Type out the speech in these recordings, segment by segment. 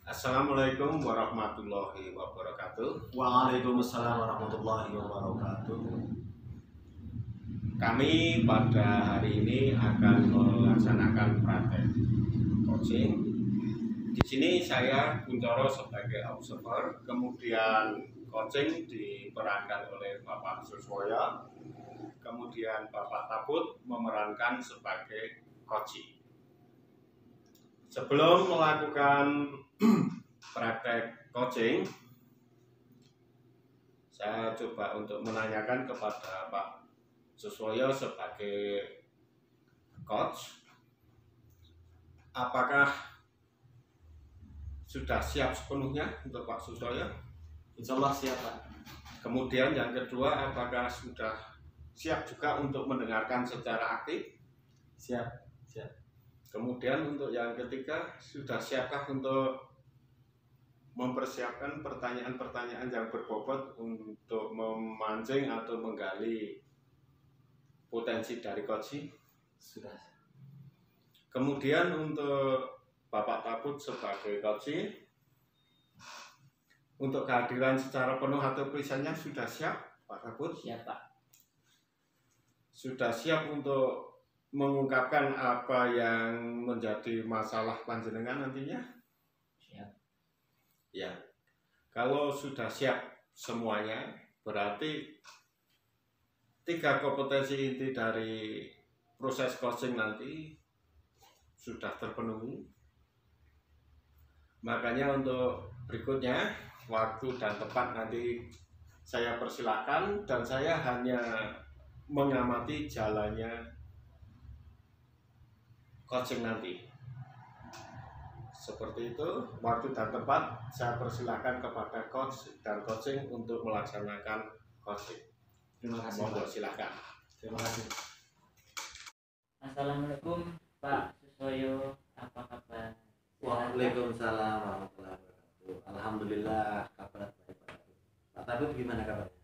Assalamualaikum warahmatullahi wabarakatuh. Waalaikumsalam warahmatullahi wabarakatuh. Kami pada hari ini akan melaksanakan praktek coaching. Di sini saya Kuncoro sebagai observer, kemudian coaching diperankan oleh Bapak Suswoyo, kemudian Bapak Tabut memerankan sebagai coaching. Sebelum melakukan praktek coaching, saya coba untuk menanyakan kepada Pak Suswoyo sebagai coach, apakah sudah siap sepenuhnya untuk Pak Suswoyo? Insya Allah siap, Pak. Kemudian yang kedua, apakah sudah siap juga untuk mendengarkan secara aktif? Siap. Kemudian untuk yang ketiga, sudah siapkah untuk mempersiapkan pertanyaan-pertanyaan yang berbobot untuk memancing atau menggali potensi dari coaching? Sudah. Kemudian untuk Bapak Tabut sebagai coaching, untuk kehadiran secara penuh atau presentnya sudah siap, Pak Tabut? Siap, Pak. Sudah siap untuk mengungkapkan apa yang menjadi masalah panjenengan nantinya? Siap. Ya. Kalau sudah siap semuanya, berarti 3 kompetensi inti dari proses coaching nanti sudah terpenuhi. Makanya untuk berikutnya, waktu dan tempat nanti saya persilakan, dan saya hanya mengamati jalannya coaching nanti. Seperti itu, waktu dan tempat saya persilakan kepada coach dan coaching untuk melaksanakan coaching. Terima kasih, Monggo Pak. silakan. Terima kasih. Assalamualaikum Pak Suswoyo, apa kabar? Waalaikumsalam warahmatullahi wabarakatuh. Alhamdulillah, kabar baik, Pak. Pak Tabut gimana kabarnya?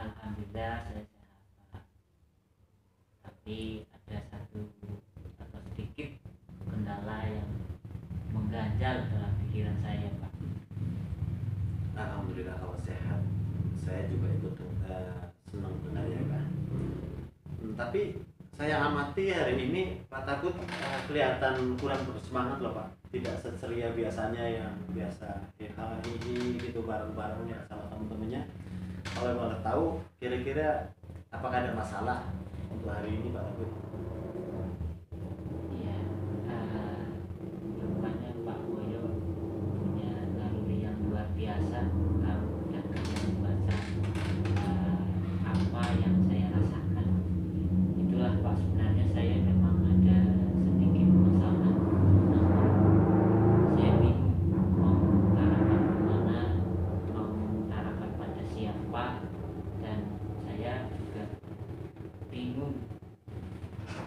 Alhamdulillah saya sehat Pak. Tapi ada satu atau sedikit kendala yang mengganjal dalam pikiran saya Pak. Alhamdulillah kalau sehat. Saya juga ikut senang benar ya, Pak. Tapi saya amati hari ini Pak Tabut kelihatan kurang bersemangat loh, Pak. Tidak seceria biasanya yang biasa ini gitu bareng-bareng ya sama teman-temannya. Kalau boleh tahu kira-kira apakah ada masalah untuk hari ini Pak Tabut? Iya, rupanya Pak Woyo punya naluri yang luar biasa kalau sudah bisa membaca apa yang saya rasakan. Itulah Pak, sebenarnya saya memang ada sedikit masalah. Namun saya bingung mau mengutarakan kemana, mau mengutarakan pada siapa, dan saya juga bingung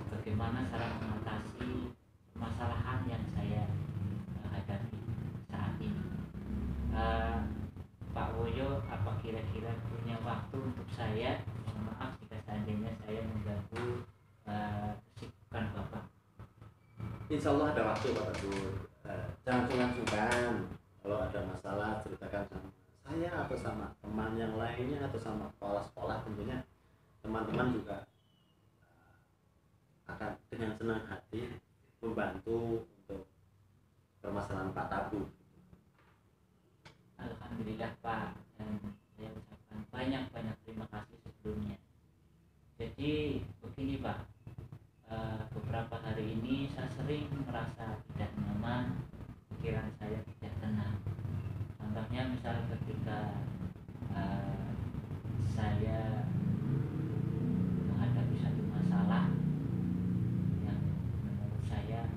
bagaimana cara mengatasi permasalahan yang saya hadapi saat ini. Pak Woyo, apa kira-kira punya waktu untuk saya? Mohon maaf jika seandainya saya mengganggu kesibukan Bapak. Insya Allah ada waktu Pak Tabut. Jangan sungkan-sungkan. Kalau ada masalah ceritakan sama saya atau sama teman yang lainnya atau sama kepala sekolah, tentunya teman-teman juga akan dengan senang hati membantu untuk permasalahan Pak Tabut. Alhamdulillah Pak, dan saya ucapkan banyak-banyak terima kasih sebelumnya. Jadi begini Pak, beberapa hari ini saya sering merasa tidak nyaman, pikiran saya tidak tenang. Contohnya misal ketika saya menghadapi satu masalah yang menurut saya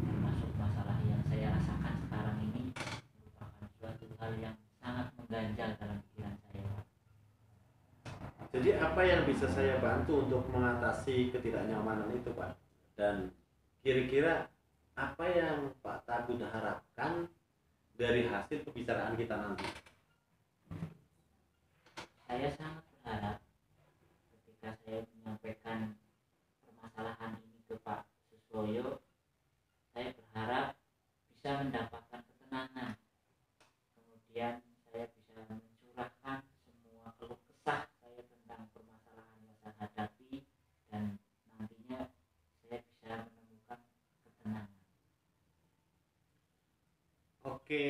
termasuk masalah yang saya rasakan sekarang ini merupakan suatu hal yang sangat mengganjal dalam pikiran saya. Jadi apa yang bisa saya bantu untuk mengatasi ketidaknyamanan itu Pak? Dan kira-kira apa yang Pak Tabut harapkan dari hasil pembicaraan kita nanti? Saya sangat berharap ketika saya menyampaikan permasalahan ini ke Pak Suswoyo, saya berharap Oke,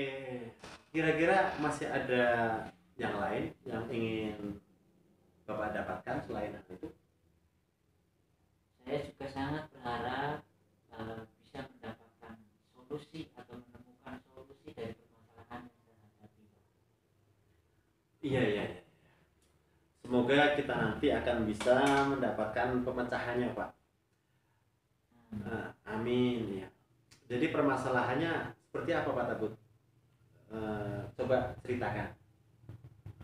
kira-kira masih ada yang lain yang ingin Bapak dapatkan selain hal itu? Saya juga sangat berharap bisa mendapatkan solusi atau menemukan solusi dari permasalahan yang saya hadapi, Pak. Iya, iya, iya. Semoga kita nanti akan bisa mendapatkan pemecahannya, Pak. Amin ya. Jadi permasalahannya seperti apa, Pak Tabut? Coba ceritakan.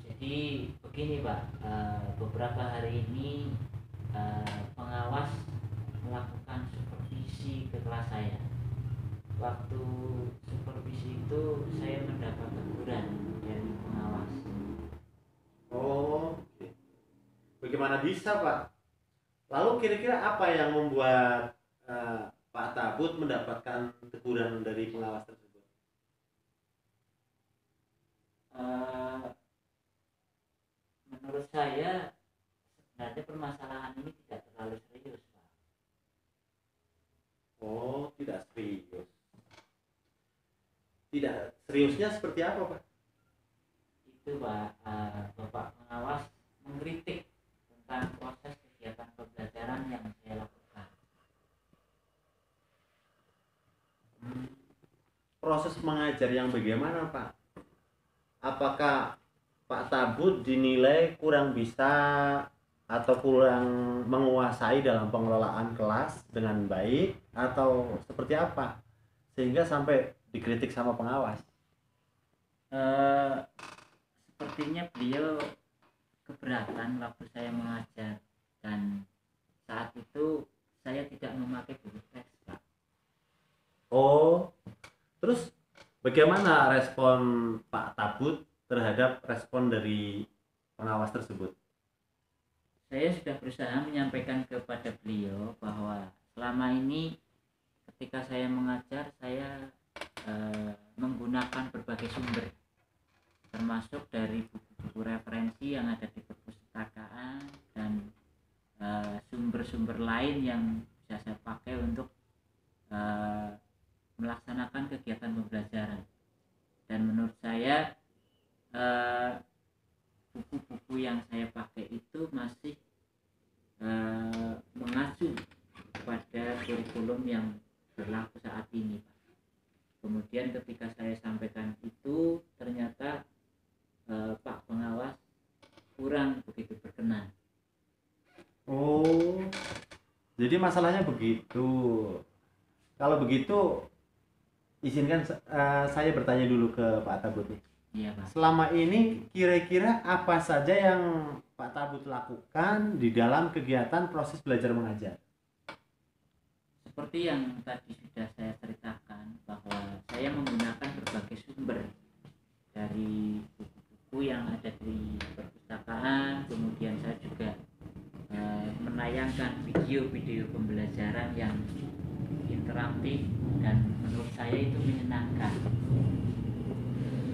Jadi begini Pak, beberapa hari ini pengawas melakukan supervisi ke kelas saya. Waktu supervisi itu saya mendapat teguran dari pengawas. Oh, oke. Bagaimana bisa, Pak? Lalu kira-kira apa yang membuat Pak Tabut mendapatkan teguran dari pengawas tersebut? Menurut saya sebenarnya permasalahan ini tidak terlalu serius, Pak. Oh, tidak serius. Tidak seriusnya seperti apa, Pak? Itu Pak, Bapak pengawas mengkritik tentang proses kegiatan pembelajaran yang saya lakukan. Proses mengajar yang bagaimana, Pak? Apakah Pak Tabut dinilai kurang bisa atau kurang menguasai dalam pengelolaan kelas dengan baik atau seperti apa sehingga sampai dikritik sama pengawas? Sepertinya beliau keberatan waktu saya mengajar dan saat itu saya tidak memakai buku teks, Pak. Oh, terus bagaimana respon Pak Tabut terhadap respon dari pengawas tersebut? Saya sudah berusaha menyampaikan kepada beliau bahwa selama ini ketika saya mengajar saya menggunakan berbagai sumber, termasuk dari buku-buku referensi yang ada di perpustakaan dan sumber-sumber lain yang bisa saya pakai untuk melaksanakan kegiatan pembelajaran. Dan menurut saya buku-buku yang saya pakai itu masih mengacu pada kurikulum yang berlaku saat ini, Pak. Kemudian ketika saya sampaikan itu ternyata Pak pengawas kurang begitu berkenan. Oh, jadi masalahnya begitu. Kalau begitu, izinkan saya bertanya dulu ke Pak Tabut nih. Iya, Pak. Selama ini kira-kira apa saja yang Pak Tabut lakukan di dalam kegiatan proses belajar mengajar? Seperti yang tadi sudah saya ceritakan bahwa saya menggunakan berbagai sumber dari buku-buku yang ada di perpustakaan, kemudian saya juga menayangkan video-video pembelajaran yang interaktif dan menurut saya itu menyenangkan.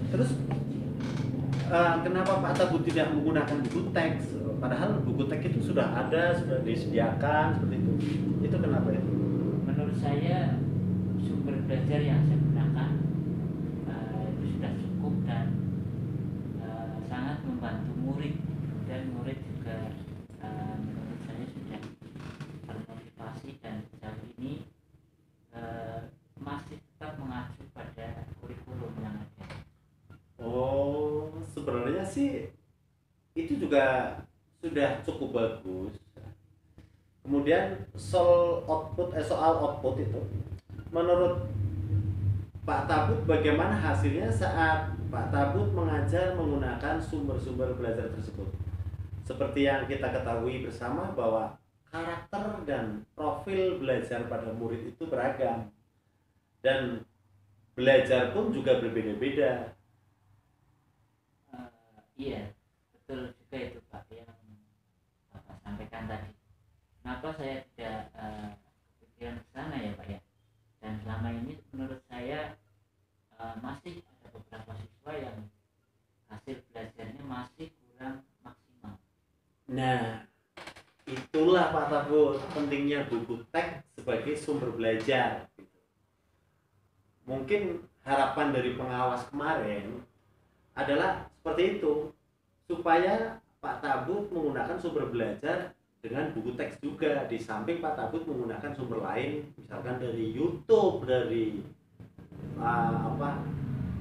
Terus kenapa Pak Tabut tidak menggunakan buku teks? Padahal buku teks itu sudah ada, sudah disediakan seperti itu. Itu kenapa itu? Menurut saya sumber belajar yang saya gunakan itu sudah cukup dan sangat membantu murid, dan murid juga menurut saya sudah termotivasi dan sejauh ini masih tetap mengacu pada kurikulum yang ada. Oh, sebenarnya sih itu juga sudah cukup bagus. Kemudian soal output itu, menurut Pak Tabut bagaimana hasilnya saat Pak Tabut mengajar menggunakan sumber-sumber belajar tersebut? Seperti yang kita ketahui bersama bahwa karakter dan profil belajar pada murid itu beragam dan belajar pun juga berbeda-beda. Iya, betul juga itu Pak yang Bapak sampaikan tadi. Kenapa saya tidak kepikiran ke sana ya Pak ya? Dan selama ini menurut saya masih ada beberapa siswa yang hasil belajarnya masih kurang maksimal. Nah, itulah Pak Tabut pentingnya buku teks sebagai sumber belajar. Mungkin harapan dari pengawas kemarin adalah seperti itu, supaya Pak Tabut menggunakan sumber belajar dengan buku teks juga, di samping Pak Tabut menggunakan sumber lain, misalkan dari YouTube, dari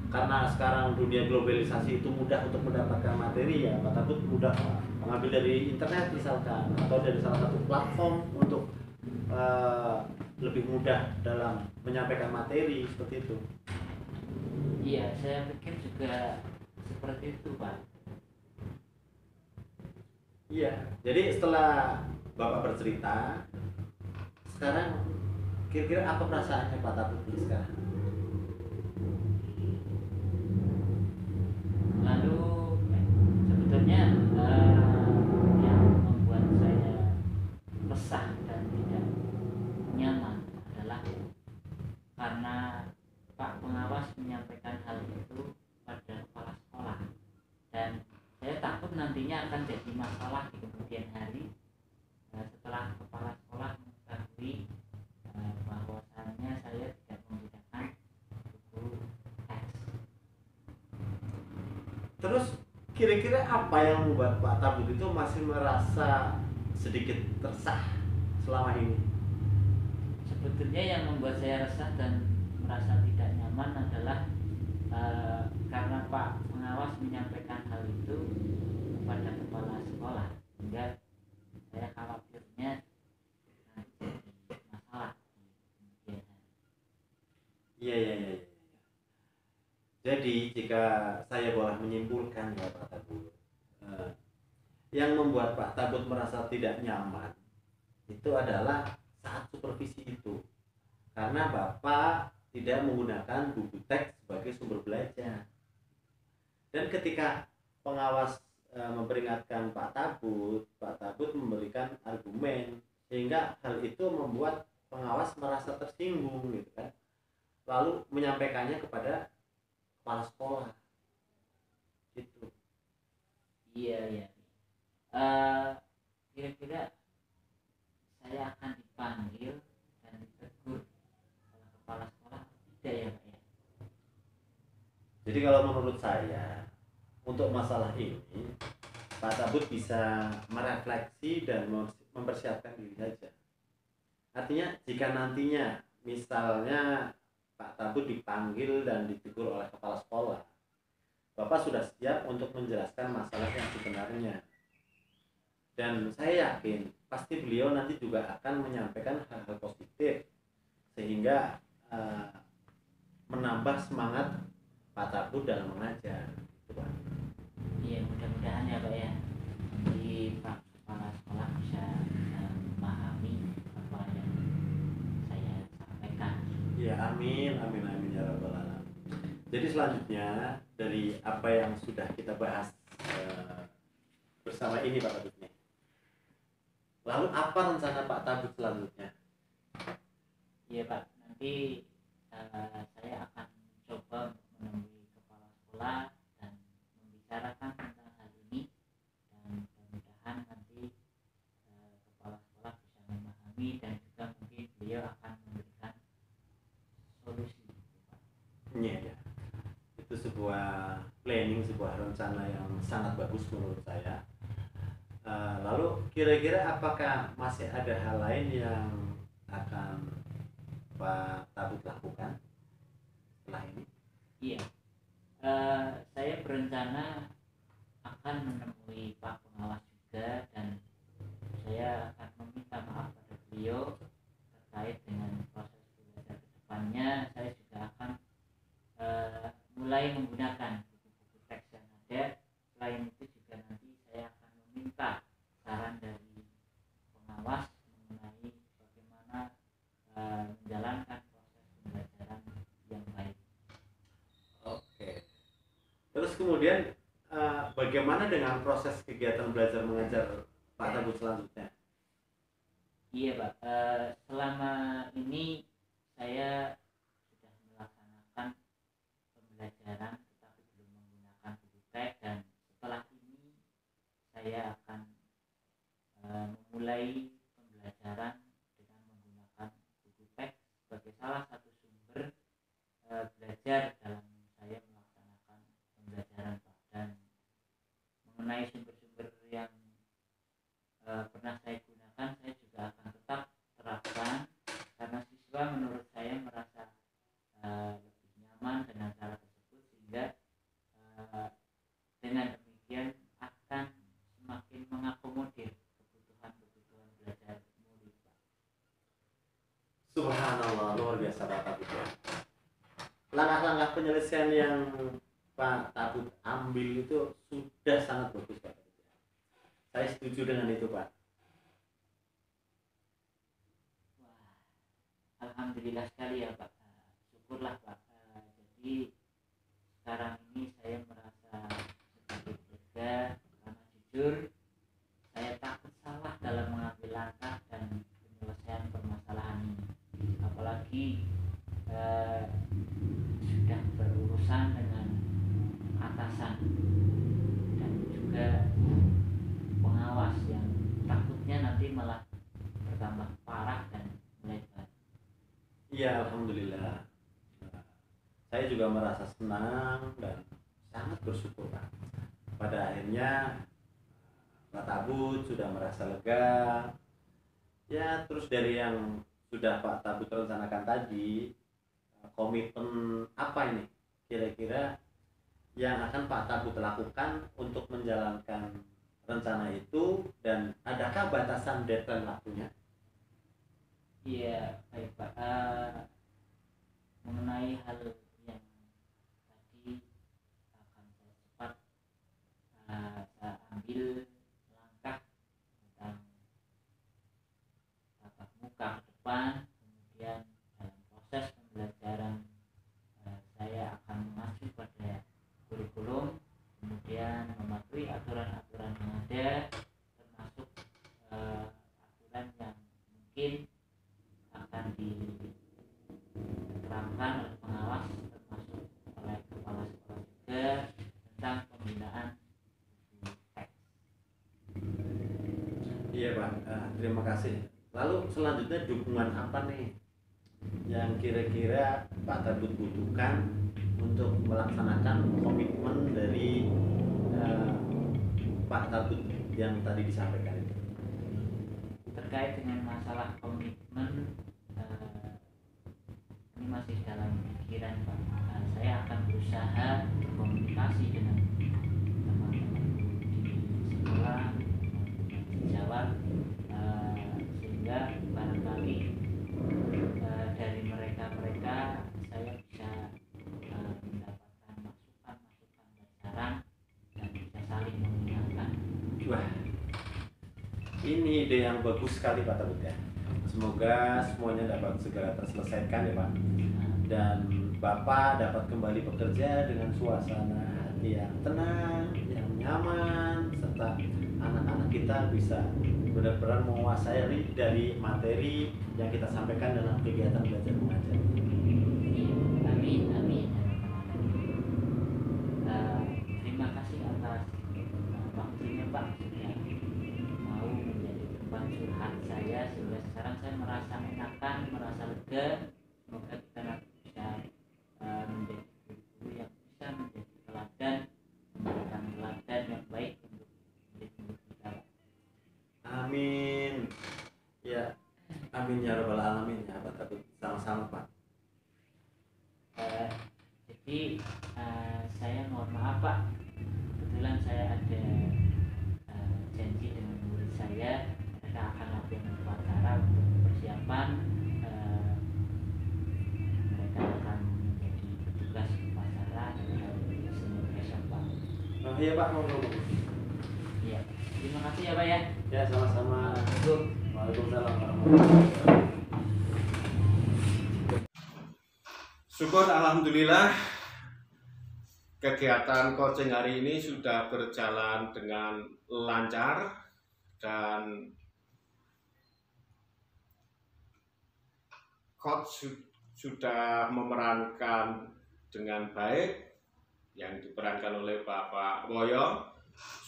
karena sekarang dunia globalisasi itu mudah untuk mendapatkan materi, ya Pak Tabut mudah mengambil dari internet misalkan, atau dari salah satu platform untuk lebih mudah dalam menyampaikan materi seperti itu. Iya, saya pikir juga seperti itu, Pak. Iya, jadi setelah Bapak bercerita, sekarang kira-kira apa perasaannya Pak Tabut sekarang? Lalu sebetulnya yang membuat saya resah dan tidak nyaman adalah karena Pak Pengawas menyampaikan hal itu pada kepala sekolah, dan saya takut nantinya akan jadi masalah di kemudian hari setelah kepala sekolah mengetahui bahwasannya saya tidak menggunakan buku teks. Terus kira-kira apa yang membuat Pak Tabut itu masih merasa sedikit resah selama ini? Sebetulnya yang membuat saya resah dan merasa tidak nyaman adalah karena Pak Pengawas menyampaikan hal itu kepada kepala sekolah, sehingga saya khawatirnya nanti jadi masalah di kemudian hari. Iya. Jadi jika saya boleh menyimpulkan ya Pak Tabut, yang membuat Pak Tabut merasa tidak nyaman itu adalah saat supervisi itu, karena Bapak tidak menggunakan buku teks sebagai sumber belajar. Dan ketika pengawas memperingatkan Pak Tabut memberikan argumen, sehingga hal itu membuat pengawas merasa tersinggung gitu kan, lalu menyampaikannya kepada kepala sekolah gitu. Iya. Kira-kira saya akan dipanggil dan ditegur oleh kepala sekolah, tidak ya Pak ya? Jadi kalau menurut saya, untuk masalah ini Pak Tabut bisa merefleksi dan mempersiapkan diri saja. Artinya jika nantinya misalnya Pak Tabut dipanggil dan ditegur oleh kepala sekolah, Bapak sudah siap untuk menjelaskan masalah yang sebenarnya. Dan saya yakin pasti beliau nanti juga akan menyampaikan hal-hal positif, sehingga menambah semangat Pak Tabut dalam mengajar. Iya, mudah-mudahan ya Pak ya, di Pak Kepala Sekolah bisa memahami apa yang saya sampaikan. Ya, amin ya rabbal alamin. Jadi selanjutnya dari apa yang sudah kita bahas bersama ini Pak Tabut nih, lalu apa rencana Pak Tabut selanjutnya? Iya Pak, nanti saya akan coba menemui kepala sekolah dan membicarakan tentang hal ini, dan mudah-mudahan nanti kepala sekolah bisa memahami dan juga mungkin beliau akan memberikan solusi. Iya. Itu sebuah planning, sebuah rencana yang sangat bagus menurut saya. Lalu kira-kira apakah masih ada hal lain yang akan Pak Tabut lakukan setelah ini? Iya, saya berencana akan menemui Pak Pengawas juga, dan saya akan meminta maaf pada beliau terkait dengan proses belajar ke depannya. Saya juga akan mulai menggunakan buku-buku teks yang ada. Selain itu juga nanti saya akan meminta saran dari pengawas mengenai bagaimana menjalankan proses pembelajaran yang baik. Oke. Terus kemudian bagaimana dengan proses kegiatan belajar mengajar Pak Tabut selanjutnya? Iya Pak, selama ini saya sudah melaksanakan pembelajaran tetapi belum menggunakan buku teks, dan setelah ini saya akan memulai pembelajaran dengan menggunakan buku teks sebagai salah satu sumber belajar pernah saya gunakan, saya juga akan tetap terapkan, karena siswa menurut saya merasa lebih nyaman dengan cara tersebut, sehingga dengan demikian akan semakin mengakomodir kebutuhan belajar murid, Pak. Subhanallah, luar biasa Pak Tabut ya. Langkah-langkah penyelesaian yang Pak Tabut ambil itu sudah sangat bagus Pak Tabut ya. Saya setuju dengan itu Pak. Wah, alhamdulillah sekali ya Pak. Syukurlah Pak. Jadi sekarang ini saya merasa sedikit lega, karena jujur saya takut salah dalam mengambil langkah dan penyelesaian permasalahan ini. Apalagi sudah berurusan dengan atasan dan juga pengawas yang takutnya nanti malah bertambah parah dan melebar. Iya, alhamdulillah. Saya juga merasa senang dan sangat bersyukur Pak. Pada akhirnya Pak Tabut sudah merasa lega. Ya, terus dari yang sudah Pak Tabut rencanakan tadi, komitmen apa ini kira-kira yang akan Pak Tabut lakukan untuk menjalankan rencana itu, dan adakah batasan deadline waktunya? Iya, baik Pak. Mengenai hal yang tadi akan saya cepat saya ambil langkah tentang tatap muka ke depan, kemudian dalam proses pembelajaran saya akan mengacu pada kurikulum, kemudian mematuhi aturan-aturan yang ada, termasuk aturan yang mungkin akan diterapkan oleh pengawas, termasuk oleh kepala sekolah juga, tentang pembinaan teks. Iya Pak, terima kasih. Lalu selanjutnya dukungan apa nih yang kira-kira Pak Tabut butuhkan untuk melaksanakan komitmen dari Pak Tabut yang tadi disampaikan itu? Terkait dengan masalah komitmen, ini masih dalam pikiran Pak. Saya akan berusaha berkomunikasi dengan teman-teman di sekolah, sejawat, sehingga barangkali dari mereka saya bisa mendapatkan masukan dan saran, dan bisa saling mengingatkan. Wah, ini ide yang bagus sekali Pak Tabut ya. Semoga semuanya dapat segera terselesaikan ya Pak, dan Bapak dapat kembali bekerja dengan suasana hati yang tenang, yang nyaman, serta anak-anak kita bisa benar-benar menguasai dari materi yang kita sampaikan dalam kegiatan belajar mengajar. Amin, amin. Terima kasih atas waktunya Pak, sudah mau menjadi tempat curhat saya, sehingga sekarang saya merasa enakan, merasa lega. Semoga kita nanti bisa menjadi guru yang bisa menjadi teladan, memberikan teladan yang baik untuk murid-murid kita. Amin. Ya, amin ya rabbal alamin ya Pak Tabut. Sama-sama Pak. Jadi saya mohon maaf Pak, kebetulan saya ada janji dengan murid saya. Mereka akan latihan upacara untuk persiapan, mereka akan menjadi petugas upacara dari Senin besok Pak. Oh iya Pak, mau. Iya, terima kasih ya Pak ya. Ya, sama-sama. Assalamualaikum. Waalaikumsalam warahmatullahi wabarakatuh. Syukur alhamdulillah kegiatan coaching hari ini sudah berjalan dengan lancar dan coach sudah memerankan dengan baik yang diperankan oleh Bapak Woyo,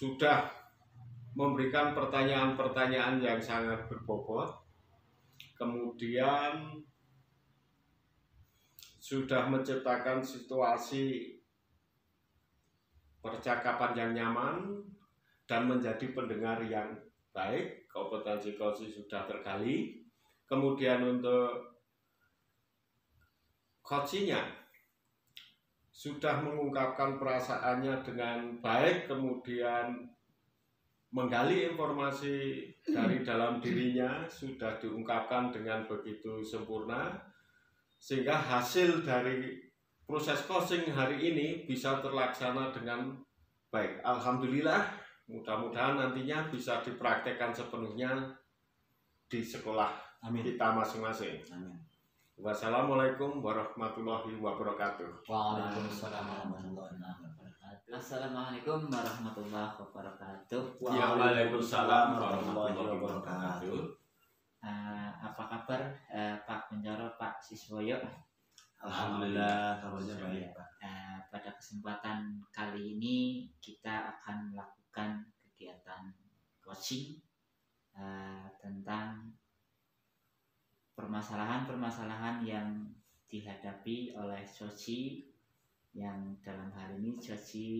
sudah memberikan pertanyaan-pertanyaan yang sangat berbobot, kemudian sudah menciptakan situasi percakapan yang nyaman dan menjadi pendengar yang baik, kompetensi coaching sudah tergali. Kemudian untuk coachingnya sudah mengungkapkan perasaannya dengan baik, kemudian menggali informasi dari dalam dirinya sudah diungkapkan dengan begitu sempurna, sehingga hasil dari proses coaching hari ini bisa terlaksana dengan baik. Alhamdulillah, mudah-mudahan nantinya bisa dipraktekkan sepenuhnya di sekolah kita masing-masing. Amin. Wassalamualaikum warahmatullahi wabarakatuh. Waalaikumsalam warahmatullahi wabarakatuh. Assalamualaikum warahmatullahi wabarakatuh. Waalaikumsalam warahmatullahi wabarakatuh. Apa kabar Pak Kuncoro, Pak Siswoyo? Alhamdulillah kabarnya baik, Pak. Pada kesempatan kali ini kita akan melakukan kegiatan coaching tentang permasalahan-permasalahan yang dihadapi oleh Soci, yang dalam hal ini Soci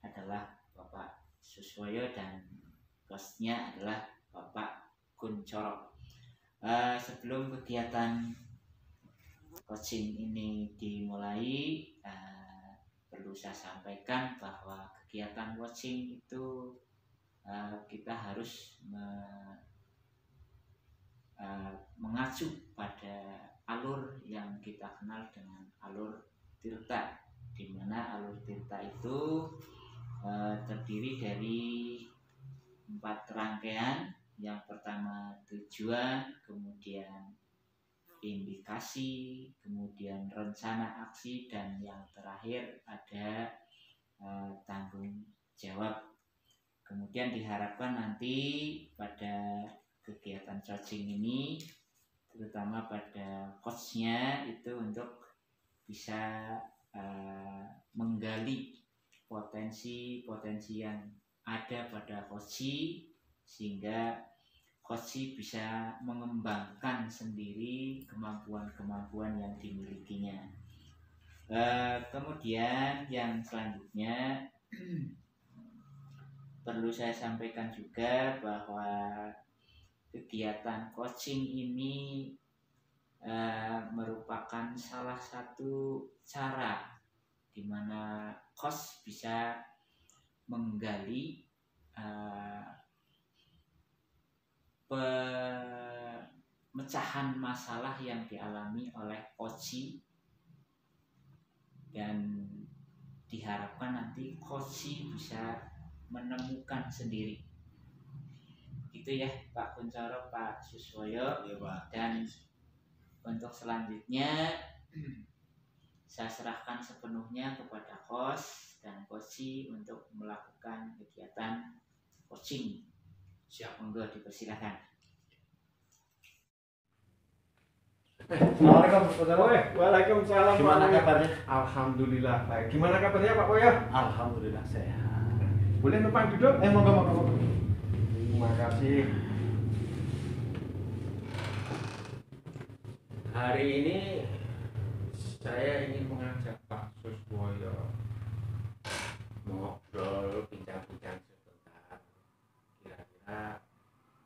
adalah Bapak Suswoyo dan hostnya adalah Bapak Kuncoro. Sebelum kegiatan coaching ini dimulai, perlu saya sampaikan bahwa kegiatan coaching itu kita harus mengacu pada alur yang kita kenal dengan alur Tirta, di mana alur Tirta itu terdiri dari 4 rangkaian. Yang pertama tujuan, kemudian indikasi, kemudian rencana aksi, dan yang terakhir ada tanggung jawab. Kemudian diharapkan nanti pada kegiatan coaching ini, terutama pada coachnya, itu untuk bisa menggali potensi-potensi yang ada pada coach, sehingga coach bisa mengembangkan sendiri kemampuan-kemampuan yang dimilikinya. Kemudian yang selanjutnya perlu saya sampaikan juga bahwa kegiatan coaching ini merupakan salah satu cara di mana coach bisa menggali pemecahan masalah yang dialami oleh coach, dan diharapkan nanti coach bisa menemukan sendiri. Itu ya Pak Kuncoro, Pak Suswoyo. Ya, Pak. Dan untuk selanjutnya saya serahkan sepenuhnya kepada coach dan coach untuk melakukan kegiatan coaching. Siap, monggo dipersilakan. Assalamualaikum. Waalaikumsalam. Gimana kabarnya? Alhamdulillah baik. Gimana kabarnya Pak Koyo? Alhamdulillah sehat. Boleh numpang duduk? Moga. Terima kasih. Hari ini saya ingin mengajak Pak Suswoyo ngobrol, bincang-bincang sebentar. Kira-kira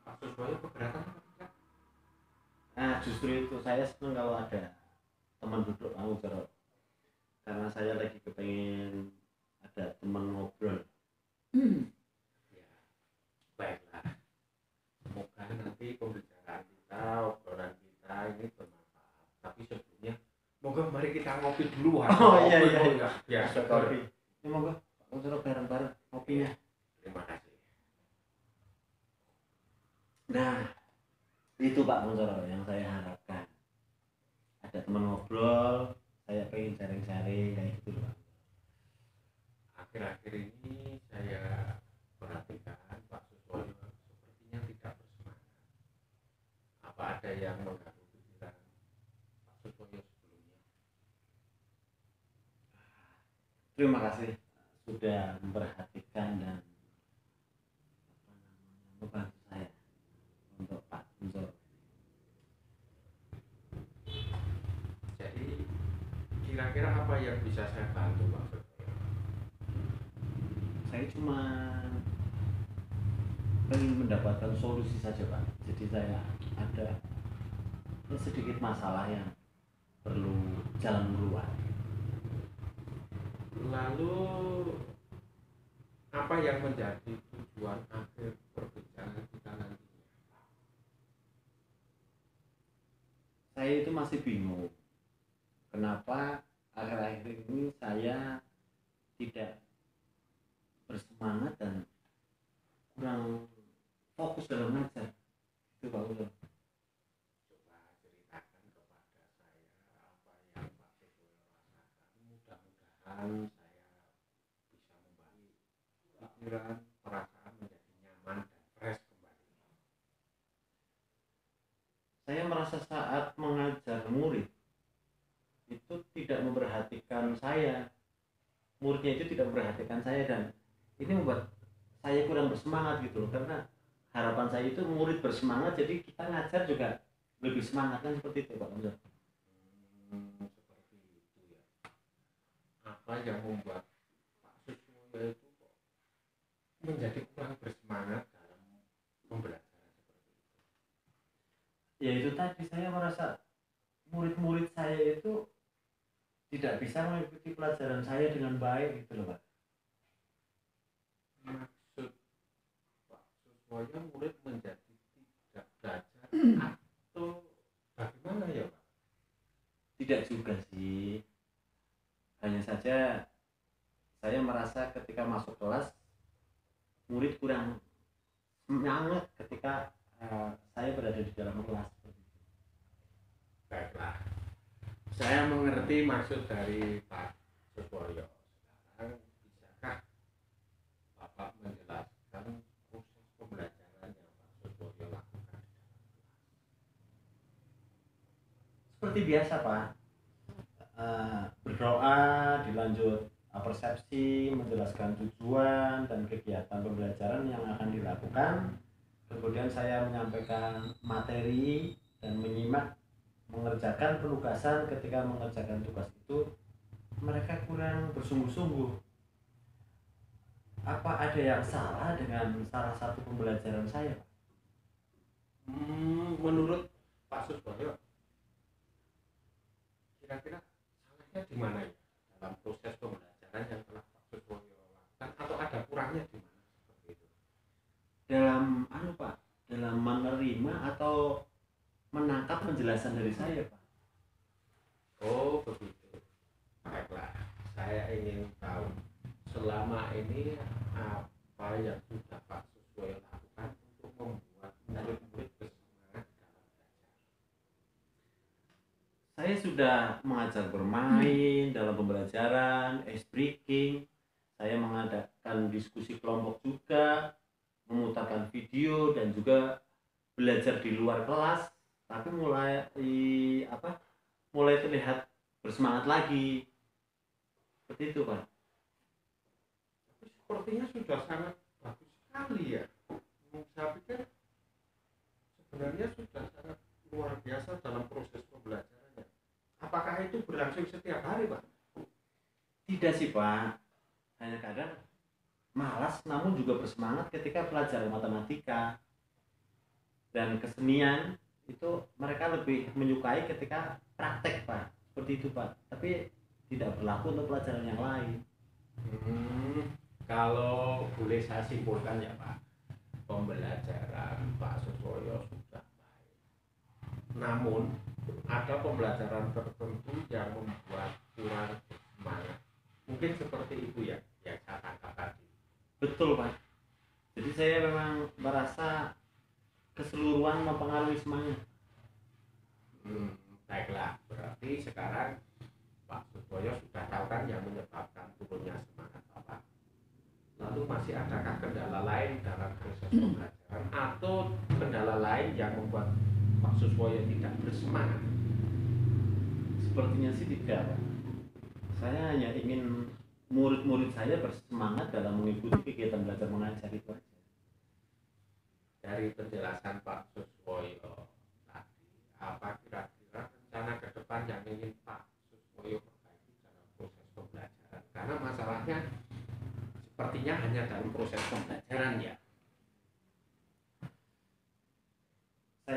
Pak Suswoyo keberatan apa tidak? Nah, justru itu saya senang kalau ada teman duduk ngobrol. Karena saya lagi kepengen ada teman ngobrol. Ya, baiklah. Semoga nanti pembicaraan kita, obrolan kita ini bermanfaat. Tapi sebelumnya, moga mari kita ngopi dulu. Oh iya. Ya, Kopi. Ini moga ngobrol bareng-bareng kopinya. Terima kasih. Nah, itu Pak Kuncoro yang saya harapkan. Ada teman ngobrol, saya pengen sharing-sharing kayak gitu Pak. Akhir-akhir ini saya perhatikan Pak Suswoyo sepertinya tidak bersemangat. Apa ada yang mengganggu pikiran Pak Suswoyo sebelumnya? Terima kasih sudah memperhatikan dan membantu saya untuk Pak Kuncoro. Jadi kira-kira apa yang bisa saya bantu Pak Suswoyo? Saya cuma ingin mendapatkan solusi saja Pak. Jadi saya ada sedikit masalah yang perlu jalan keluar. Lalu apa yang menjadi tujuan akhir perbincangan kita nantinya? Saya itu masih bingung kenapa akhir-akhir ini saya tidak bersemangat dan kurang fokus dalam mengajar. Itu Pak Ulo. Coba ceritakan kepada saya apa yang Pak Suboyo rasakan. Mudah-mudahan saya bisa membagi pikiran, perasaan menjadi nyaman dan fresh kembali. Saya merasa saat mengajar murid itu tidak memperhatikan saya. Muridnya itu tidak memperhatikan saya dan ini membuat saya kurang bersemangat gitu loh, karena harapan saya itu murid bersemangat jadi kita ngajar juga lebih semangat kan, seperti itu Pak Hamzah. Seperti itu ya. Apa yang membuat Pak Suswoyo itu kok menjadi kurang bersemangat dalam pembelajaran seperti itu? Ya itu tadi, saya merasa murid-murid saya itu tidak bisa mengikuti pelajaran saya dengan baik gitu loh Pak. Maksud Pak Suswoyo murid menjadi tidak belajar atau bagaimana ya Pak? Tidak juga sih, hanya saja saya merasa ketika masuk kelas murid kurang semangat ketika saya berada di dalam kelas. Baiklah, saya mengerti maksud dari Pak Suswoyo. Sekarang bisakah Bapak menjelaskan proses pembelajaran yang Pak Suswoyo lakukan di dalam kelas? Seperti biasa Pak, berdoa, dilanjut persepsi, menjelaskan tujuan dan kegiatan pembelajaran yang akan dilakukan. Kemudian saya menyampaikan materi dan menyimak mengerjakan penugasan. Ketika mengerjakan tugas itu mereka kurang bersungguh-sungguh. Apa ada yang salah dengan salah satu pembelajaran saya Pak? Menurut Pak Suswoyo, kira-kira salahnya di mana ya dalam proses pembelajaran yang telah Pak Suswoyo lakukan, atau ada kurangnya di mana seperti itu? Dalam Pak, dalam menerima atau menangkap penjelasan dari saya Pak. Oh begitu. Baiklah, saya ingin tahu selama ini apa yang sudah Pak Suswoyo lakukan untuk membuat murid-murid bersemangat dalam belajar. Saya sudah mengajar bermain dalam pembelajaran, ice breaking. Saya mengadakan diskusi kelompok juga, memutarkan video dan juga belajar di luar kelas. Tapi mulai terlihat bersemangat lagi. Seperti itu Pak. Tapi sepertinya sudah sangat bagus sekali ya. Saya pikir sebenarnya sudah sangat luar biasa dalam proses pembelajarannya. Apakah itu berlangsung setiap hari Pak? Tidak sih Pak, hanya kadang malas namun juga bersemangat ketika pelajaran matematika dan kesenian. Itu mereka lebih menyukai ketika praktek Pak, seperti itu Pak. Tapi tidak berlaku untuk pelajaran yang lain. Kalau boleh saya simpulkan ya Pak, pembelajaran Pak Suswoyo sudah baik. Namun ada pembelajaran tertentu yang membuat kurang semangat. Mungkin seperti itu ya yang saya tangkap tadi. Betul Pak. Jadi saya memang merasa keseluruhan mempengaruhi semangat. Baiklah, berarti sekarang Pak Suswoyo sudah tahu kan yang menyebabkan turunnya semangat Bapak. Lalu masih adakah kendala lain dalam proses pembelajaran atau kendala lain yang membuat Pak Suswoyo tidak bersemangat? Sepertinya sih tidak Pak. Saya hanya ingin murid-murid saya bersemangat dalam mengikuti kegiatan belajar mengajar itu aja. Dari penjelasan Pak Suswoyo tadi, apa kira-kira rencana ke depan yang ingin Pak Suswoyo perbaiki dalam proses pembelajaran? Karena masalahnya sepertinya hanya dalam proses pembelajaran ya.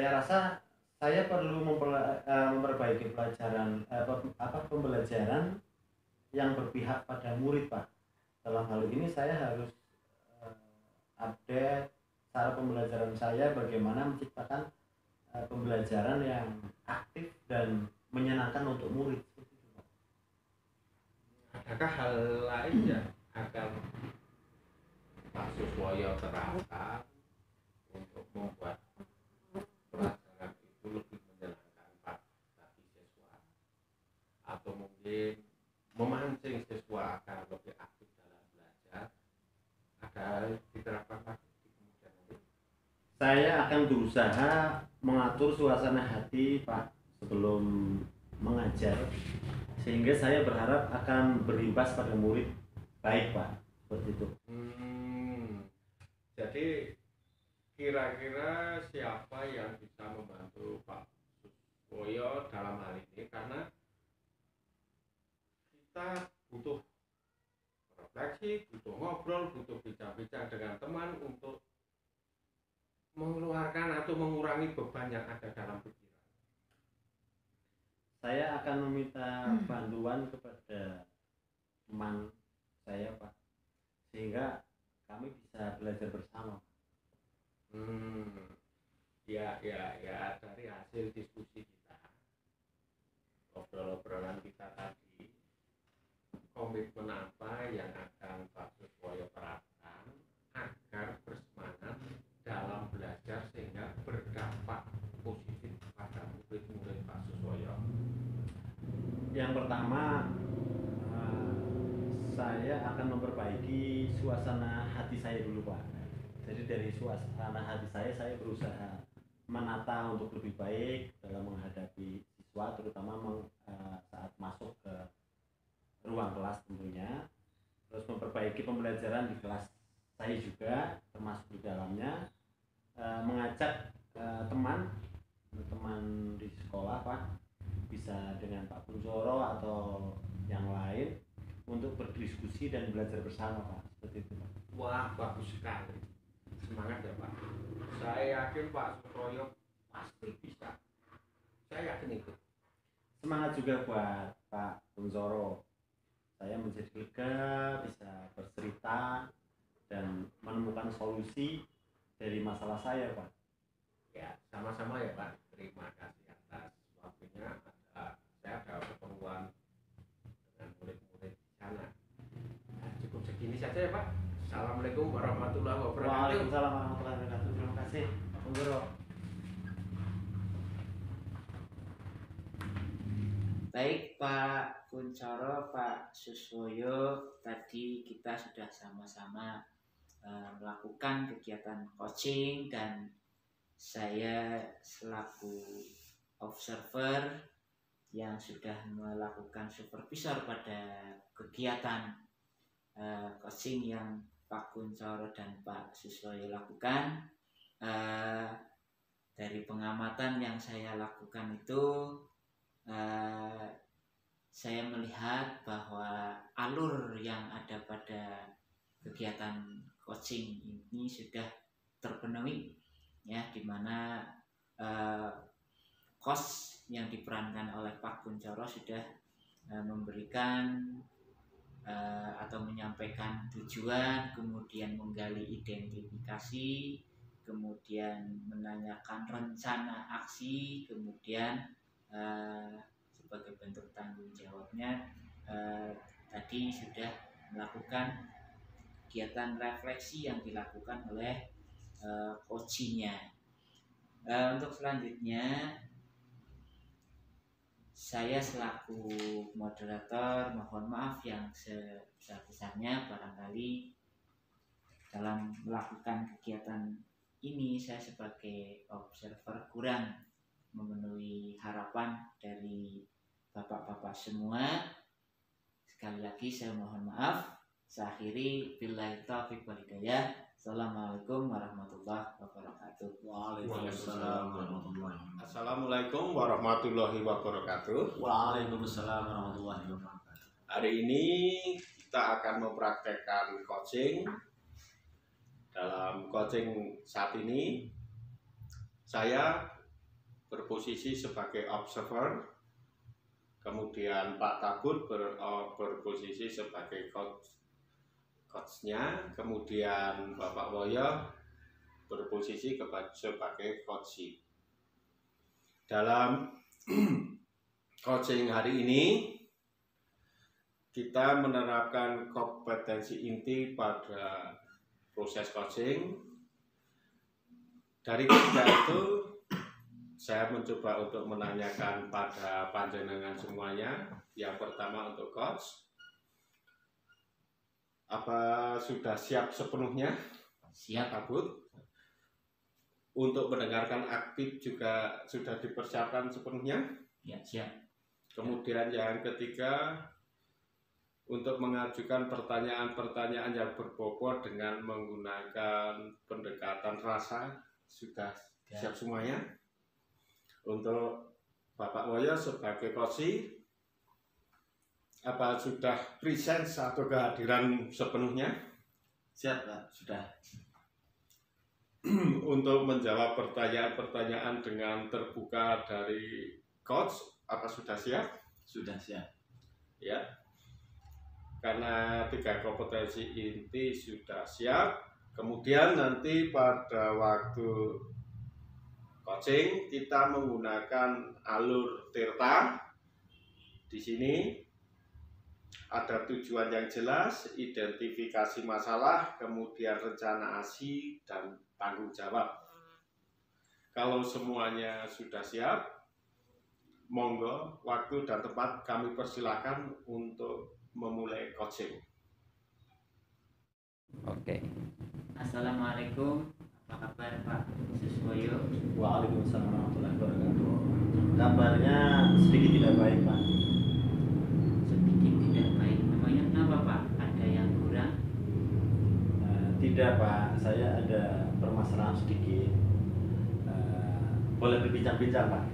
saya rasa saya perlu memperbaiki pembelajaran yang berpihak pada murid, Pak. Dalam hal ini saya harus update cara pembelajaran saya, bagaimana menciptakan pembelajaran yang aktif dan menyenangkan untuk murid. Adakah hal lain yang akan Pak Suswoyo terapkan untuk membuat pelajaran itu lebih menyenangkan bagi siswa, atau mungkin memancing siswa agar lebih aktif dalam belajar? Ada diterapkan Pak di kemudian hari? Saya akan berusaha mengatur suasana hati, Pak, sebelum mengajar, sehingga saya berharap akan berimbas pada murid baik, Pak, seperti itu. Jadi kira-kira siapa yang bisa membantu Pak Suswoyo dalam hal ini, karena kita butuh refleksi, butuh ngobrol, butuh bincang-bincang dengan teman untuk mengeluarkan atau mengurangi beban yang ada dalam pikiran. Saya akan meminta bantuan kepada teman saya, Pak, sehingga kami bisa belajar bersama. Ya, dari hasil diskusi kita, obrolan kita tadi, komitmen apa yang akan Pak Suswoyo terapkan agar bersemangat dalam belajar sehingga berdampak positif pada murid-murid Pak Suswoyo? Yang pertama, saya akan memperbaiki suasana hati saya dulu, Pak. Jadi dari suasana hati saya berusaha menata untuk lebih baik dalam menghadapi siswa, terutama saat masuk ke ruang kelas tentunya. Terus memperbaiki pembelajaran di kelas saya juga, termasuk di dalamnya, mengajak teman di sekolah, Pak, bisa dengan Pak Kuncoro atau yang lain untuk berdiskusi dan belajar bersama, Pak, seperti itu, Pak. Wah, bagus sekali, semangat ya Pak. Saya yakin Pak Suswoyo pasti bisa, saya yakin itu. Semangat juga buat Pak Kuncoro. Saya menjadi lega bisa bercerita dan menemukan solusi dari masalah saya, Pak. Ya, sama-sama ya Pak. Terima kasih atas waktunya. Saya ada keperluan dengan murid-murid di sana. Nah, cukup segini saja ya Pak. Assalamualaikum warahmatullahi wabarakatuh. Waalaikumsalam warahmatullahi wabarakatuh. Terima kasih, Pak Kuncoro. Baik Pak Kuncoro, Pak Suswoyo, tadi kita sudah sama-sama melakukan kegiatan coaching, dan saya selaku observer yang sudah melakukan supervisor pada kegiatan coaching yang Pak Kuncoro dan Pak Suswoyo lakukan. Dari pengamatan yang saya lakukan itu, saya melihat bahwa alur yang ada pada kegiatan coaching ini sudah terpenuhi, ya, dimana coach yang diperankan oleh Pak Kuncoro sudah memberikan atau menyampaikan tujuan, kemudian menggali identifikasi, kemudian menanyakan rencana aksi, kemudian sebagai bentuk tanggung jawabnya tadi sudah melakukan kegiatan refleksi yang dilakukan oleh coachingnya. Untuk selanjutnya, saya selaku moderator mohon maaf yang sebesar-besarnya barangkali dalam melakukan kegiatan ini saya sebagai observer kurang memenuhi harapan dari bapak-bapak semua. Sekali lagi saya mohon maaf. Saya akhiri, billahi taufiq wal hidayah. Assalamualaikum warahmatullahi wabarakatuh. Waalaikumsalam warahmatullahi wabarakatuh. Assalamualaikum warahmatullahi wabarakatuh. Waalaikumsalam warahmatullahi wabarakatuh. Hari ini kita akan mempraktekkan coaching. Dalam coaching saat ini saya berposisi sebagai observer, kemudian Pak Tabut berposisi sebagai coachnya, kemudian Bapak Woyo berposisi sebagai coach. Dalam coaching hari ini kita menerapkan kompetensi inti pada proses coaching. Dari ketiga itu saya mencoba untuk menanyakan pada panjenengan semuanya. Yang pertama untuk coach, apa sudah siap sepenuhnya? Siap. Tabut. Untuk mendengarkan aktif juga sudah dipersiapkan sepenuhnya? Ya, siap. Kemudian yang ketiga, untuk mengajukan pertanyaan-pertanyaan yang berbobot dengan menggunakan pendekatan rasa sudah siap semuanya. Untuk Bapak Woyo sebagai coach, apa sudah presence atau kehadiran sepenuhnya? Siap Pak, sudah. Untuk menjawab pertanyaan-pertanyaan dengan terbuka dari coach, apa sudah siap? Sudah siap. Ya. Karena tiga kompetensi inti sudah siap, kemudian nanti pada waktu coaching kita menggunakan alur Tirta. Di sini ada tujuan yang jelas, identifikasi masalah, kemudian rencana aksi dan tanggung jawab. Kalau semuanya sudah siap, monggo waktu dan tempat kami persilakan untuk memulai coaching. Oke. Assalamualaikum. Apa kabar Pak Suswoyo? Waalaikumsalam warahmatullahi wabarakatuh. Kabarnya sedikit tidak baik Pak. Sedikit tidak baik. Namanya kenapa Pak? Ada yang kurang? Tidak Pak, saya ada permasalahan sedikit. Boleh berbincang-bincang Pak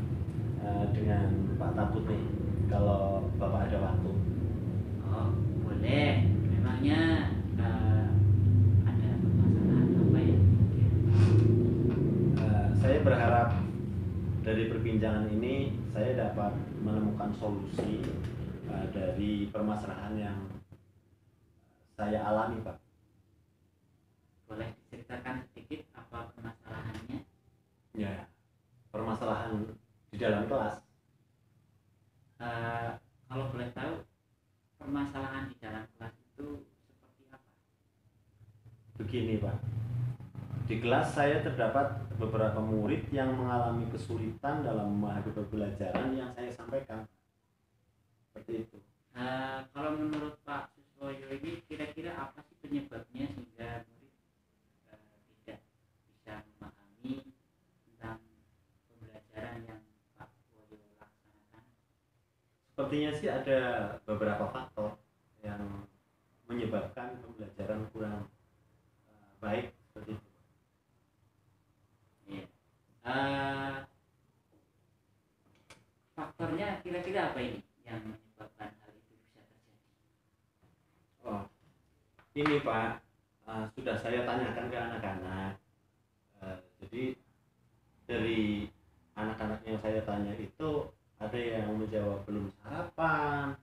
dengan Pak Tabut nih, kalau Bapak ada waktu. Oh, boleh. Memangnya ada permasalahan apa ya? Saya berharap dari perbincangan ini saya dapat menemukan solusi dari permasalahan yang saya alami Pak. Boleh diceritakan sedikit apa permasalahannya? Ya, permasalahan di dalam kelas. Kalau boleh tahu, permasalahan di dalam kelas itu seperti apa? Begini Pak, di kelas saya terdapat beberapa murid yang mengalami kesulitan dalam memahami pembelajaran yang saya sampaikan. Seperti itu. Kalau menurut Pak Suswoyo ini kira-kira apa sih penyebabnya sehingga murid tidak bisa memahami tentang pembelajaran yang Pak Woyo laksanakan? Sepertinya sih ada beberapa faktor yang menyebabkan pembelajaran kurang baik seperti itu. Iya. Faktornya kira-kira apa ini yang menyebabkan hal itu bisa terjadi? Oh, ini Pak, sudah saya tanyakan ke anak-anak. Jadi dari anak-anak yang saya tanya itu ada yang menjawab belum sarapan,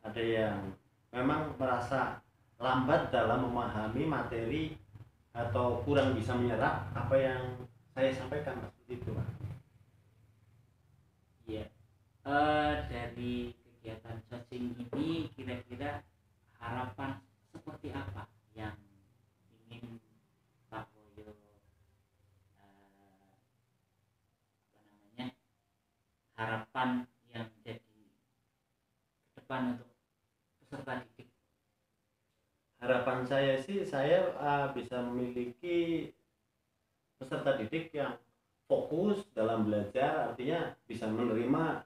ada yang memang merasa lambat dalam memahami materi atau kurang bisa menyerap apa yang saya sampaikan seperti itu Pak. Iya. Dari kegiatan coaching ini kira-kira harapan seperti apa yang ingin Pak Woyo harapan yang jadi ke depan untuk peserta didik? Harapan saya sih saya bisa memiliki peserta didik yang fokus dalam belajar, artinya bisa menerima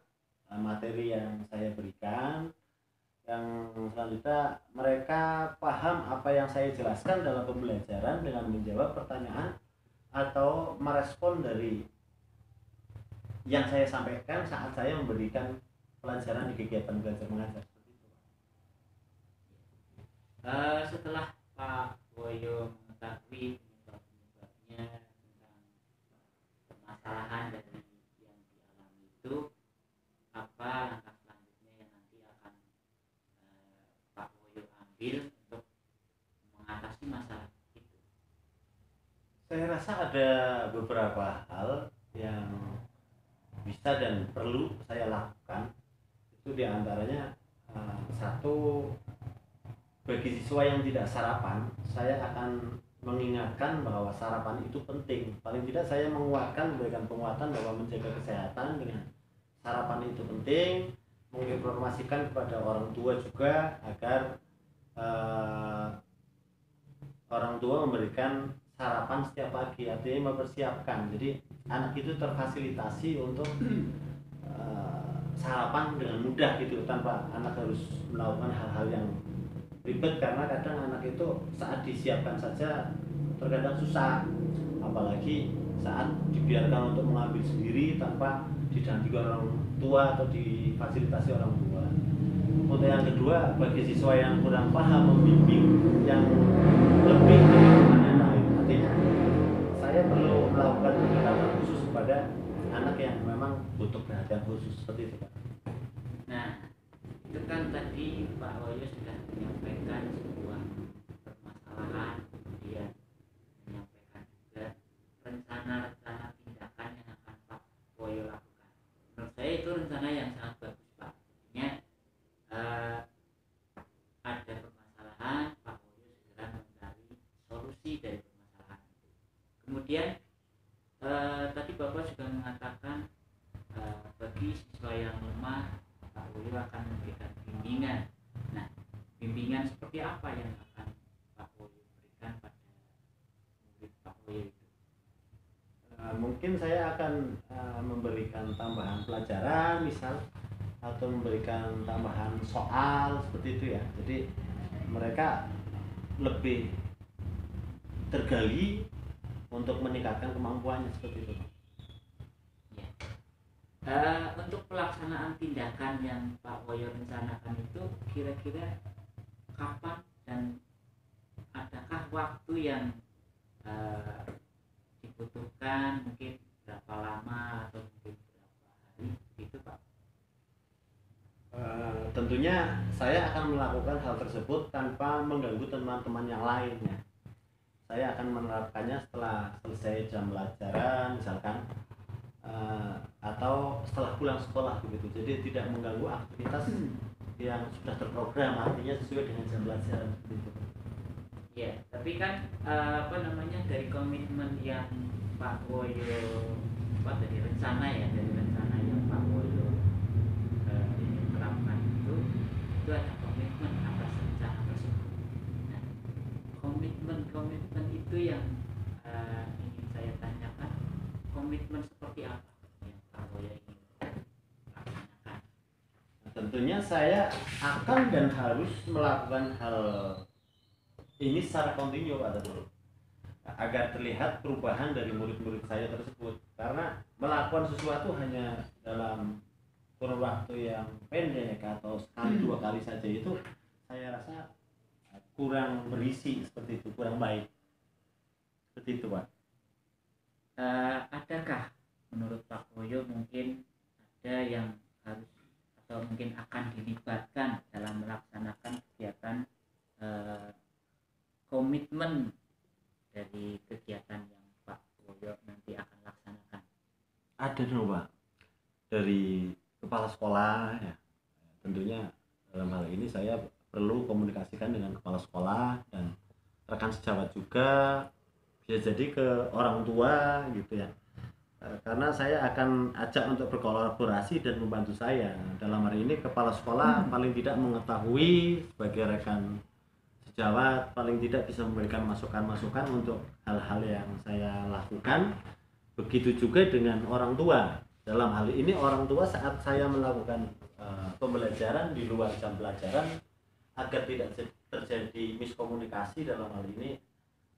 materi yang saya berikan, yang selanjutnya mereka paham apa yang saya jelaskan dalam pembelajaran dengan menjawab pertanyaan atau merespon dari yang saya sampaikan saat saya memberikan pelajaran di kegiatan belajar mengajar. Setelah Pak Woyo mengetahui penyebab-penyebabnya tentang permasalahan dari yang dialami rasa ada beberapa hal yang bisa dan perlu saya lakukan. Itu diantaranya satu, bagi siswa yang tidak sarapan, saya akan mengingatkan bahwa sarapan itu penting. Paling tidak saya memberikan penguatan bahwa menjaga kesehatan dengan sarapan itu penting, menginformasikan kepada orang tua juga agar orang tua memberikan sarapan setiap pagi, artinya mempersiapkan. Jadi anak itu terfasilitasi untuk sarapan dengan mudah gitu, tanpa anak harus melakukan hal-hal yang ribet, karena kadang anak itu saat disiapkan saja terkadang susah, apalagi saat dibiarkan untuk mengambil sendiri tanpa didampingi orang tua atau difasilitasi orang tua. Untuk yang kedua, bagi siswa yang kurang paham, membimbing yang lebih dari teman yang lain. Artinya saya perlu melakukan pendekatan khusus kepada anak yang memang butuh perhatian khusus, seperti itu Pak. Nah, itu kan tadi Pak Woyo sudah menyampaikan sebuah permasalahan, kemudian menyampaikan juga rencana-rencana tindakan yang akan Pak Woyo lakukan. Menurut saya itu rencana yang sangat bagus Pak. Artinya ada permasalahan, Pak Woyo segera mencari solusi dari permasalahan itu. Kemudian tadi Bapak juga mengatakan bagi siswa yang lemah, Pak Woyo akan memberikan bimbingan. Nah, bimbingan seperti apa yang akan Pak Woyo berikan pada murid Pak Woyo itu? Mungkin saya akan memberikan tambahan pelajaran misal, atau memberikan tambahan soal seperti itu ya. Jadi mereka lebih tergali untuk meningkatkan kemampuannya, seperti itu. Untuk pelaksanaan tindakan yang Pak Woyo rencanakan itu kira-kira kapan dan adakah waktu yang dibutuhkan, mungkin berapa lama atau mungkin berapa hari itu Pak? Tentunya saya akan melakukan hal tersebut tanpa mengganggu teman-teman yang lainnya. Saya akan menerapkannya setelah selesai jam pelajaran misalkan, atau setelah pulang sekolah begitu. Jadi tidak mengganggu aktivitas yang sudah terprogram, artinya sesuai dengan jam pelajaran begitu. Ya, tapi kan dari komitmen yang Pak Woyo dari rencana yang Pak Woyo terapkan itu ada komitmen atas rencana tersebut. Nah, komitmen itu yang ingin saya tanyakan, komitmen seperti apa yang Pak Woyo ingin laksanakan? Tentunya saya akan dan harus melakukan hal ini secara kontinu Pak Teguh, agar terlihat perubahan dari murid-murid saya tersebut. Karena melakukan sesuatu hanya dalam kurun waktu yang pendek atau sekali dua kali saja itu saya rasa kurang berisi, seperti itu, kurang baik, seperti itu Pak. Adakah menurut Pak Woyo mungkin ada yang harus atau mungkin akan dilibatkan dalam melaksanakan kegiatan komitmen dari kegiatan yang Pak Woyo nanti akan laksanakan? Ada dong Pak, dari kepala sekolah ya. Tentunya dalam hal ini saya perlu komunikasikan dengan kepala sekolah dan rekan sejawat juga, bisa jadi ke orang tua gitu ya. Karena saya akan ajak untuk berkolaborasi dan membantu saya. Dalam hari ini kepala sekolah paling tidak mengetahui, sebagai rekan sejawat paling tidak bisa memberikan masukan-masukan untuk hal-hal yang saya lakukan. Begitu juga dengan orang tua. Dalam hal ini orang tua saat saya melakukan pembelajaran di luar jam pelajaran, agar tidak terjadi miskomunikasi, dalam hal ini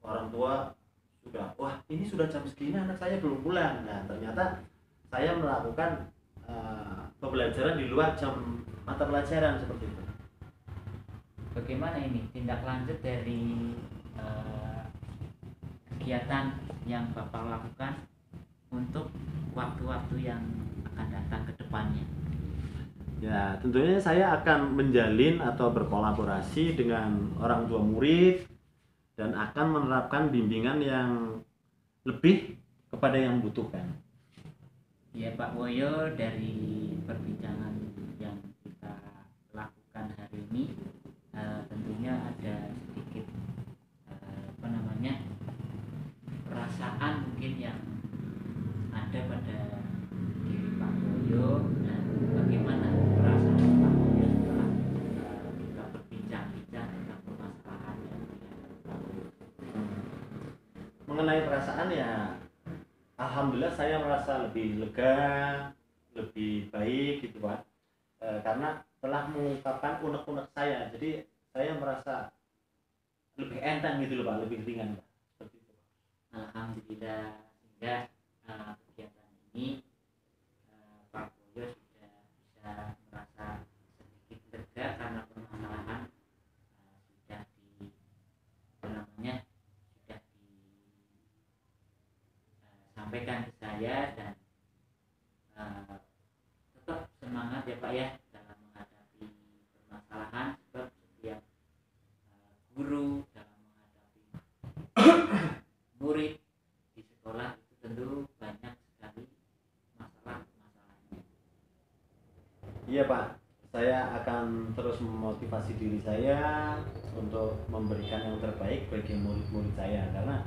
orang tua sudah, wah ini sudah jam segini anak saya belum pulang. Nah ternyata saya melakukan pembelajaran di luar jam mata pelajaran, seperti itu. Bagaimana ini tindak lanjut dari kegiatan yang Bapak lakukan untuk waktu-waktu yang akan datang ke depannya? Ya, tentunya saya akan menjalin atau berkolaborasi dengan orang tua murid dan akan menerapkan bimbingan yang lebih kepada yang membutuhkan. Ya Pak Woyo, dari perbincangan yang kita lakukan hari ini tentunya ada sedikit perasaan mungkin yang ada pada diri Pak Woyo, dan bagaimana perasaan Pak Woyo setelah kita berbincang-bincang tentang permasalahan yang dihadapi Pak Woyo. Mengenai perasaan ya, alhamdulillah saya merasa lebih lega, lebih baik gitu Pak, karena telah mengungkapkan unek-unek saya, jadi saya merasa lebih enteng gitu loh Pak, lebih ringan Pak. Seperti itu. Alhamdulillah, sehingga kegiatan ini Pak Woyo sudah bisa merasa sedikit lega karena permasalahan sudah disampaikan ke saya, dan tetap semangat ya Pak ya dalam menghadapi permasalahan, sebab setiap guru dalam menghadapi murid di sekolah itu tentu banyak sekali masalah-masalahnya. Iya Pak, saya akan terus memotivasi diri saya untuk memberikan yang terbaik bagi murid-murid saya, karena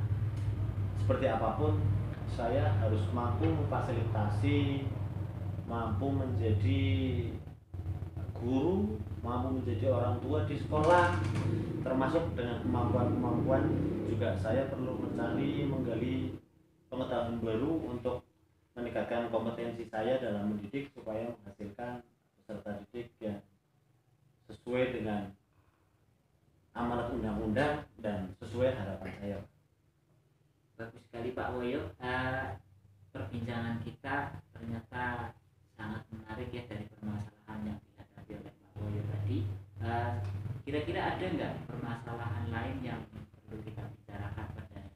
seperti apapun saya harus mampu memfasilitasi, mampu menjadi guru, mampu menjadi orang tua di sekolah, termasuk dengan kemampuan-kemampuan juga saya perlu menggali pengetahuan baru untuk meningkatkan kompetensi saya dalam mendidik supaya menghasilkan peserta didik yang sesuai dengan amanat undang-undang dan sesuai harapan saya. Bagus sekali Pak Woyo, perbincangan kita ternyata sangat menarik ya dari permasalahan yang dihadapi oleh Pak Woyo tadi. Kira-kira ada nggak permasalahan lain yang perlu kita bicarakan pada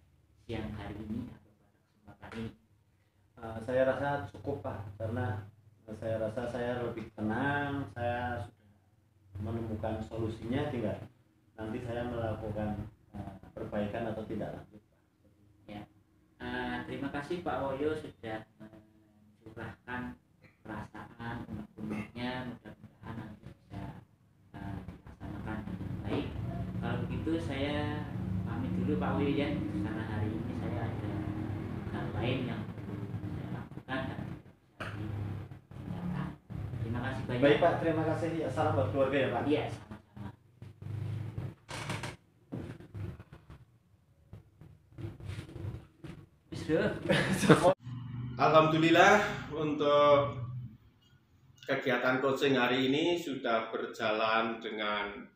siang hari ini atau pada kesempatan ini? Saya rasa cukup Pak, karena saya rasa saya lebih tenang, saya sudah menemukan solusinya, tinggal nanti saya melakukan perbaikan atau tidak lanjut. Terima kasih Pak Woyo sudah mencurahkan perasaan unek-uneknya, mudah-mudahan nanti bisa dilaksanakan dengan baik. Kalau begitu saya pamit dulu Pak Woyo ya, karena hari ini saya ada hal lain yang perlu saya lakukan dan bisa ditinggalkan. Terima kasih banyak. Baik Pak, terima kasih. Ya, salam buat keluarga ya Pak. Iya, sama-sama. Alhamdulillah, untuk kegiatan coaching hari ini sudah berjalan dengan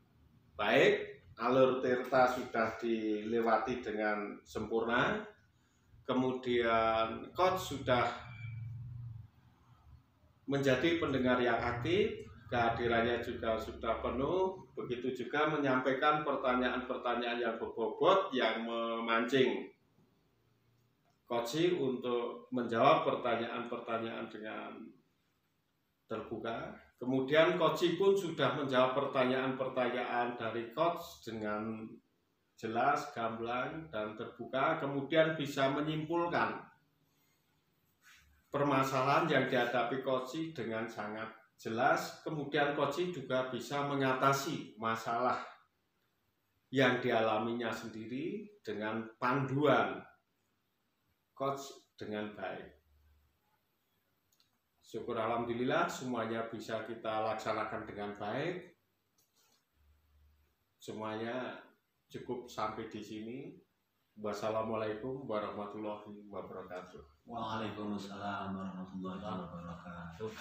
baik. Alur Tirta sudah dilewati dengan sempurna. Kemudian coach sudah menjadi pendengar yang aktif, kehadirannya juga sudah penuh. Begitu juga menyampaikan pertanyaan-pertanyaan yang berbobot yang memancing Coach untuk menjawab pertanyaan-pertanyaan dengan terbuka. Kemudian Coach pun sudah menjawab pertanyaan-pertanyaan dari Coach dengan jelas, gamblang, dan terbuka. Kemudian bisa menyimpulkan permasalahan yang dihadapi Coach dengan sangat jelas. Kemudian Coach juga bisa mengatasi masalah yang dialaminya sendiri dengan panduan Coach dengan baik. Syukur alhamdulillah semuanya bisa kita laksanakan dengan baik. Semuanya cukup sampai di sini. Wassalamualaikum warahmatullahi wabarakatuh. Waalaikumsalam warahmatullahi wabarakatuh.